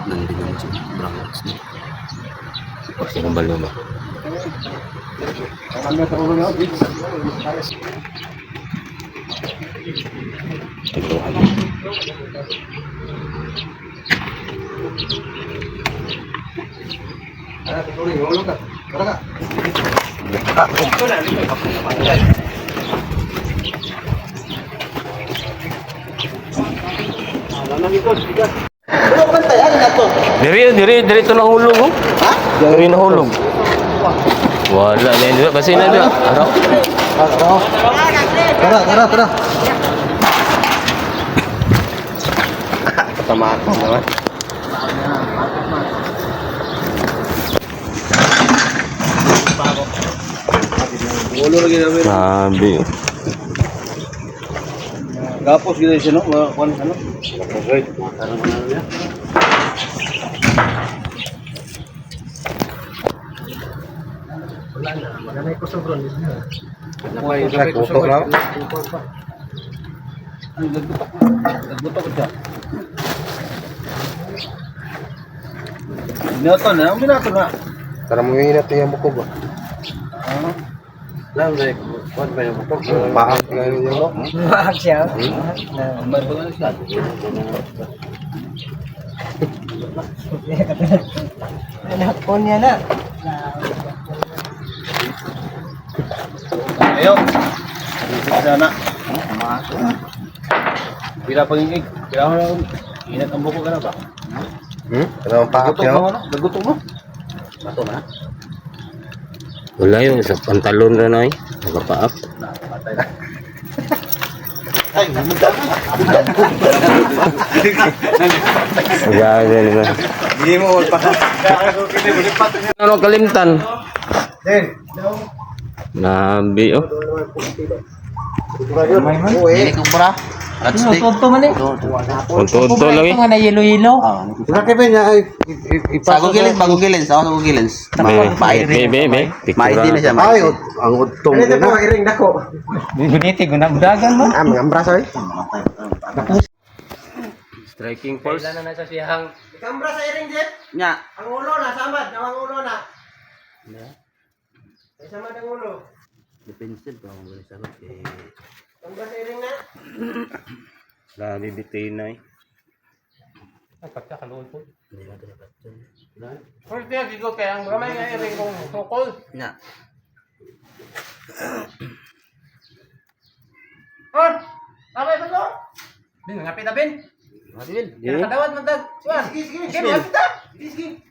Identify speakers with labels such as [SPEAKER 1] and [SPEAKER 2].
[SPEAKER 1] Nandiyan sa Brangus ni. Pasti kembali ba? Ito hali. Diri to nahulog oh. Ha? Diri nahulog. Wala na dito basi na dito. Tara. Tamaan mo naman. Ulo lagi namin. Sabi. Gapos gila siya no, kuan ano? Okay, makaron na niya. Wala na, magana ko sobron niya. Wala na ko sobron. Ang nagbutok siya. Binato na, binato na. Tara mo inat yung buko ba? Lang dai kuan ba yung buko? Paak na niyo mo. Paak siya. May ba siya? Anak ko niya na. Ayo. Sana. Bila pangingig. Bila mo inat ang buko kana ba? Ano paak niyo? Nagutom mo. Bato na. Wala yung sa pantalon na na eh. Nakapaak. Ay, gumutan. Gagawin na. Hindi mo pa. Ano kalimtan? Nabi oh. Ini kumpra. Tonto man eh. Tonto lagi. Ito nga na yelo-yelo. Bakit ba niya bago gilins. Bago gilins. May din na siya. Ay, ang utong na. Ito po, iring dako. Guniti, gunagdagan mo. Mangambra sorry. Striking force. Kailan na sa siyang. Ikambra sa iring jet. Nya. Ang ulo na, samad. Ang ulo na. Ay, samad ang ulo. Defensive ba ang ulo sa sarap eh. Ang ba sa iring na? Dami bitin na eh. Dapat ka kaluon po. Hindi na dapat dyan. First day, gigot kaya ang ramay nga iring kong sukol. Nga. Oh! Abay ba ito? Bin, ngapit na bin. Ngapit bin. Kadawat magdag. Sige. Sige,